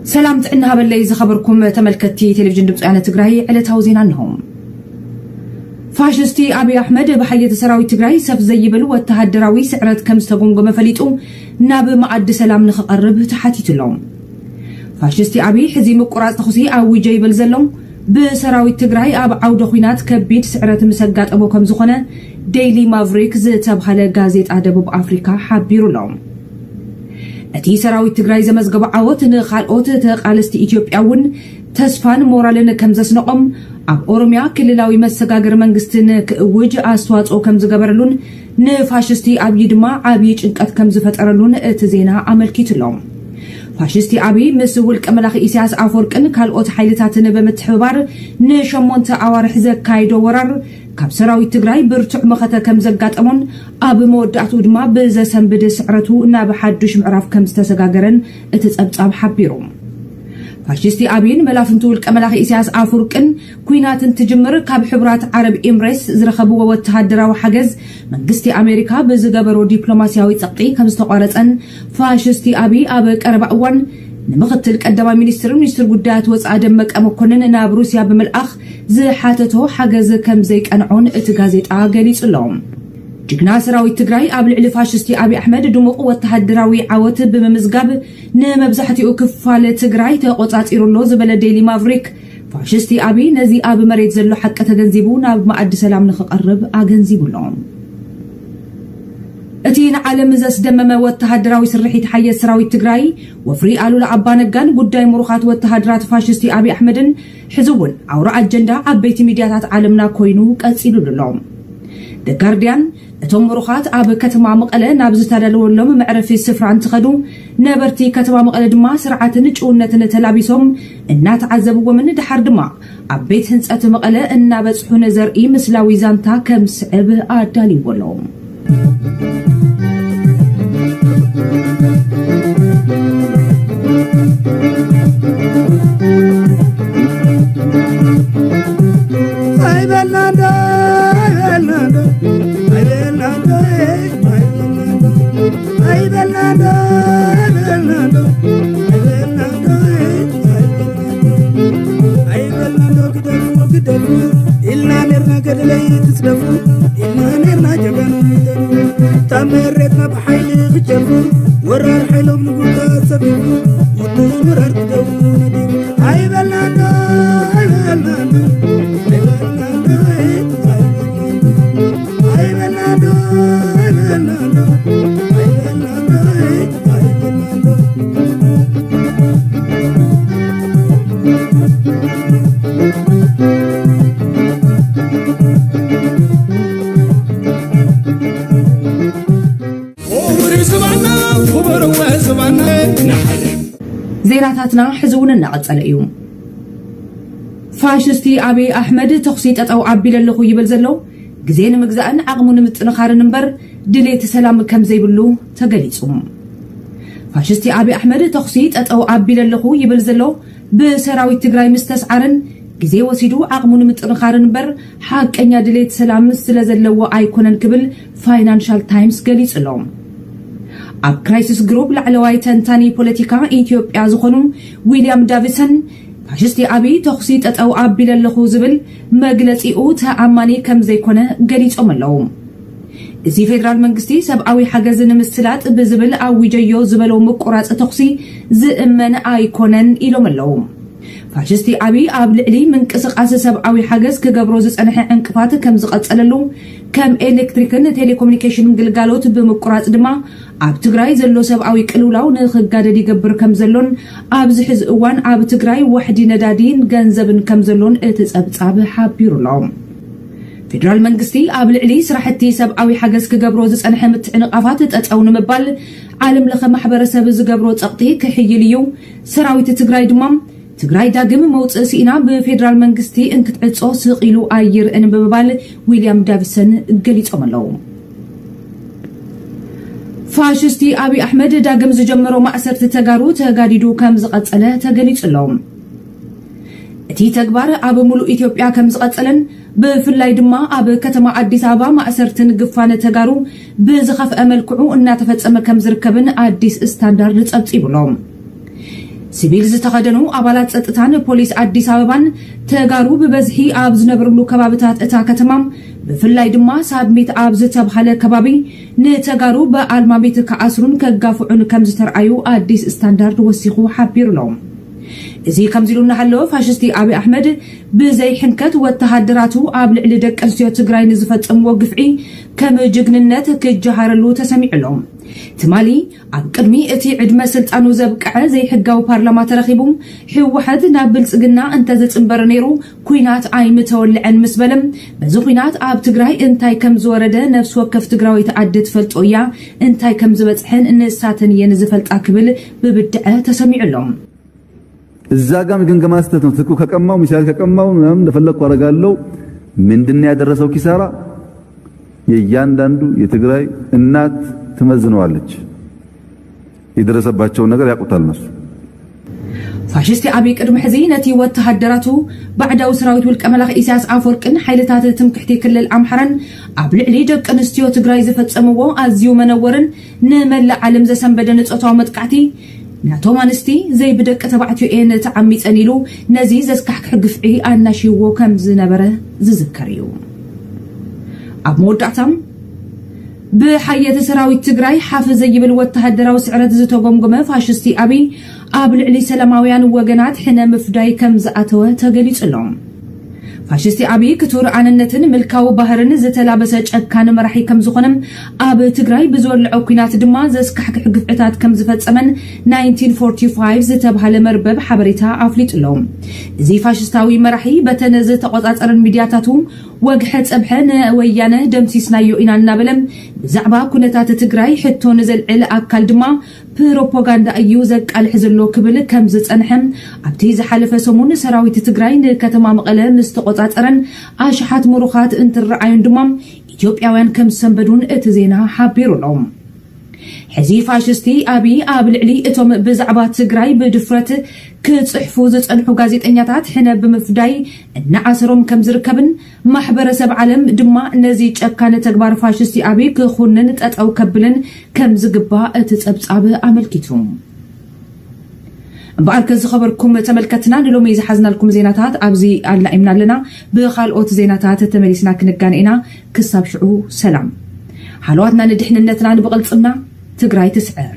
سلام تعنا باللي زخبركم تملكتي تلفزيون دبصانة تግራይ علتاو زينا نهم فاشستي أبي أحمد بحية سراوي تግራይ سف زيبل وتهدراوي سعرت كم استقوم مفليتو ناب معد سلام نخقرب تحتيت لهم فاشستي أبي حزي مقراص تخصي أو جيبل زلهم بسراوي تግራይ أب عودة خوينات كبيد سعرت مسقات أبو كم زخنة ديلي مافريك زتبخل غازيت أدب بأفريقيا حبيرو لهم أتي سراوي تግራይ زمزقب عوت نخالقوت تقالستي إثيوبياون تسفان مورالن كمزسنقم أب أورميا كللاوي مسقاقر منغستن كأوج أستواصو كمزقبرلون نفاشستي أبي دما عبي چنقات كمزفترلون اتزينا عملكيتلهم فاشستي أبي مسؤول كملاخ إسياس أفوركن كالقوت حيلتاتن بمتحبار نشمونت أوارح زكايدو ورر كاب سراوي تግራይ برتع مخته كم زقاطمون اب مودعتو دما بزسنبد سعرتو ناب حدش معراف كم استسغاغرن اتصبصاب حبيروم فاشستي ابين ملافنتو القملاخ اسياس افورقن كويناتن تجمر كاب حبرات عرب امريس زرخبو وتهدراو حجز منغستي امريكا بزغبرو دبلوماسياوي صقي كم استقارصن فاشستي ابي اب قرباوان نمختل قدما مينستر ጉዳያት ወጻ ደመቀ መኮንን ናብ ሩሲያ በመልአኽ ዝሓተቶ ሓገዝ ከም ዘይቀንዖን እቲ ጋዜጣ ገሊጹሎም ጅግና ሰራዊት ትግራይ ኣብ ልዕሊ ፋሽስቲ አብይ አሕመድ ድሙቕ ወተሃደራዊ ዓወት ብምምዝጋብ ንመብዛሕትኡ ክፋል ትግራይ ተቆጻጺሩሎ ዝበለ ዴይሊ ማቭሪክ ፋሽስቲ አብይ ነዚ ኣብ መሬት ዘሎ ሓቀ ተገንዚቡ ናብ ማዕድ ሰላም ንኽቀርብ ኣገንዚቡሎም اتين عالم زس دمم وتهدراوي سرحيت حي سراوي تግራይ وفري قالوا لعبانغان ጉዳይ مروخات وتهدرات فاشستي ابي احمدن حزون اورا اجندا عبيت ميدياتات عالمنا كوينو قصيلولهم ደ ጋርዲያን እቶም مروخات اب ከተማ መቀለ ናብ ዝተዳለወሎም መዕረፊ ስፍራ እንትኸዱ ነበርቲ ከተማ መቀለ ድማ ስርዓትን ጭውነትን ተላቢሶም እናተዓዘብዎም ድሓር ድማ አቤት ህንጸት መቀለ እናበጽሑን ዘርኢ ምስላዊ ዛንታ ከም ስዕብ አዳሊወሎም إلنا نرنا قد لي تسلفوا إلنا نرنا جبنوا تامرتنا بحيل بجرفوا ورار حيلهم نقول سبيبوا وطول ورار تدووا نديبوا هاي بلاندا هاي بلاندا هاي بلاندا هاي بلاندا هاي بلاندا هاي بلاندا هاي بلاندا زيراتاتنا حزون نقصل ايوم فاشستي ابي احمد تخصيت او عبيل لخو يبل زلو غزين مغزان عقمون متنخار نمبر دليت سلام كم زيبلو تغليصوم فاشستي ابي احمد تخصيت او عبيل لخو يبل زلو بسراوي تግራይ مستسعرن غزي وسيدو عقمون متنخار نمبر حقኛ دليت سلام ስለዘለዎ አይኮነን ክብል ፋይናንሻል ታይምስ ገሊጽሎም ኣብ ክራይሲስ ግሩፕ ላዕለዋይ ተንታኒ ፖለቲካ ኢትዮጵያ ዝኾኑ ዊሊያም ዳቪሰን ፋሽስቲ አብይ ተኽሲ ጠጠው ኣቢለ ለኹ ዝብል መግለጺኡ ተኣማኒ ከም ዘይኮነ ገሊጾም ኣለዉ እዚ ፌደራል መንግስቲ ሰብኣዊ ሓገዝ ንምስላጥ ብዝብል ኣዊጀዮ ዝበለው ምቁራጽ ተኽሲ ዝእመን ኣይኮነን ኢሎም ኣለዉ ፋሽስቲ አብይ ኣብ ልዕሊ ምንቅስቃስ ሰብኣዊ ሓገዝ ክገብሮ ዝጸንሐ እንቅፋት ከም ዝቐጸለሉ ከም ኤሌክትሪክን ቴሌኮሙኒኬሽን ግልጋሎት ብምቁራጽ ድማ ኣብ ትግራይ ዘሎ ሰብኣዊ ቅልውላው ንኽጋደድ ይገብር ከም ዘሎን ኣብ ዝሕዝ እዋን ኣብ ትግራይ ወሕዲ ነዳዲን ገንዘብን ከም ዘሎን እቲ ጸብጻብ ሓቢሩሎም ፌደራል መንግስቲ ኣብ ልዕሊ ስራሕቲ ሰብኣዊ ሓገዝ ክገብሮ ዝጸንሐ ምትዕንቃፋት ጠጠው ንምባል ዓለም ለኸ ማሕበረሰብ ዝገብሮ ጸቕጢ ክሕይል እዩ ሰራዊት ትግራይ ድማ ትግራይ ዳግም መውጽእ ሲኢና በፌደራል መንግስቲ እንክትዕጾ ስቂሉ ኣየር እንብባል ዊሊያም ዳቪሰን ገሊጾም ኣለዉ ፋሽስቲ አብይ አሕመድ ዳግም ዝጀመሮ ማእሰርቲ ተጋሩ ተጋዲዱ ከም ዝቀጸለ ተገሊጹሎም እቲ ተግባር ኣብ ሙሉእ ኢትዮጵያ ከም ዝቀጸለን ብፍላይ ድማ ኣብ ከተማ አዲስ አበባ ማእሰርትን ግፋነ ተጋሩ ብዝኸፍአ መልክዑ እናተፈጸመ ከም ዝርከብን አዲስ ስታንዳርድ ጸብጺቡሎም ሲቪል ዝተኸደኑ አባላት ጸጥታን ፖሊስ አዲስ አበባን ተጋሩ በበዝሒ ኣብ ዝነብርሉ ከባቢታት እታ ከተማም ብፍላይ ድማ ሳድሚት ኣብ ዝተባሃለ ከባቢ ንተጋሩ በአልማቤት ከአስሩን ከጋፍዑን ከም ዝተርአዩ አዲስ ስታንዳርድ ወሲኹ ሓቢሩሎም እዚ ከምዚሉና ሃሎ ፋሽስቲ አብይ አሕመድ ብዘይ ሕንከት ወተሃደራቱ ኣብ ልዕሊ ደቂ ኣንስትዮ ትግራይ ንዝፈጸምዎ ግፍዒ ከም ጅግንነት ክጀሃረሉ ተሰሚዕሎም ትማሊ ኣብ ቅድሚ እቲ ዕድመ ስልጣኑ ዘብቅዐ ዘይሕጋዊ ፓርላማ ተረኺቡ ሕወሓት ናብ ብልጽግና እንተዘጽንበረ ነይሩ ኩናት ኣይምተወልዐን ምስ በለም በዚ ኩናት ኣብ ትግራይ እንታይ ከም ዝወረደ ነፍሲ ወከፍ ትግራዊት ዓዲ ትፈልጦ እያ እንታይ ከም ዝበጽሐን ንሳተን እየን ዝፈልጣ ክብል ብብድዐ ተሰሚዕሎም እዛ ጋም ግምገማ ስተት ነው ትኩ ከቀማው ሚሳኤል ከቀማው ምናምን እንደፈለኩ አረጋለሁ ምንድነው ያደረሰው ኪሳራ የእያንዳንዱ የትግራይ እናት ትመዝነዋለች የደረሰባቸው ነገር ያቁታል ነሱ ፋሽስቲ አብይ ቅድም ሕዚ ነቲ ወተሃደራቱ ባዕዳው ሰራዊት ውልቀ መላኽ ኢሳያስ አፈወርቅን ሓይልታት ትምክሕቲ ክልል አምሓራን ኣብ ልዕሊ ደቂ ኣንስትዮ ትግራይ ዝፈጸምዎ ኣዝዩ መነወርን ንመላእ ዓለም ዘሰንበደ ንጾታዊ መጥቃዕቲ ናቶም አንስቲ ዘይብደቅ ተባዕትዮ ኤን ተዓሚፀን ኢሉ ነዚ ዘስካሕክሕ ግፍዒ ኣናሽዎ ከም ዝነበረ ዝዝከር እዩ ኣብ መወዳእታም ብሓየተ ሰራዊት ትግራይ ሓፍ ዘይብል ወተሃደራዊ ስዕረት ዝተጎምጎመ ፋሽስቲ አብይ ኣብ ልዕሊ ሰላማውያን ወገናት ሕነ ምፍዳይ ከም ዝኣተወ ተገሊጹሎም ፋሽስቲ አብይ ክቱር ኣነነትን ምልካው ባህርን ዝተላበሰ ጨካን መራሒ ከም ዝኾነም ኣብ ትግራይ ብዝወልዑ ኩናት ድማ ዘስካሕክሕ ግፍዕታት ከም ዝፈጸመን 1945 ዝተባሃለ መርበብ ሓበሬታ ኣፍሊጡሎም እዚ ፋሽስታዊ መራሒ በተነ ዝተቆጻጸረን ሚድያታቱ ወግሐ ጸብሐ ንወያነ ደምሲስናዮ ኢና እናበለም ብዛዕባ ኩነታት ትግራይ ሕቶ ንዘልዕል ኣካል ድማ ፕሮፓጋንዳ እዩ ዘቃልሕ ዘሎ ክብል ከም ዝጸንሐም ኣብቲ ዝሓለፈ ሰሙን ሰራዊት ትግራይ ንከተማ መቐለ ምስ ተቆጻጸረን ኣሽሓት ሙሩኻት እንትረኣዩን ድማ ኢትዮጵያውያን ከም ሰንበዱን እቲ ዜና ሓቢሩሎም ሕዚ ፋሽስቲ አብይ ኣብ ልዕሊ እቶም ብዛዕባ ትግራይ ብድፍረት ክጽሕፉ ዝጸንሑ ጋዜጠኛታት ሕነ ብምፍዳይ እናዓሰሮም ከም ዝርከብን ማሕበረሰብ ዓለም ድማ ነዚ ጨካነ ተግባር ፋሽስቲ አብይ ክኹንን ጠጠው ከብልን ከም ዝግባእ እቲ ጸብጻብ ኣመልኪቱ በአርከ ዝኸበርኩም ተመልከትና ንሎሚ ዝሓዝናልኩም ዜናታት ኣብዚ ኣላኢምና ኣለና ብኻልኦት ዜናታት ተመሊስና ክንጋነኢና ክሳብ ሽዑ ሰላም ሓልዋትና ንድሕንነትና ንብቕልጽምና ትግራይ ትስዕር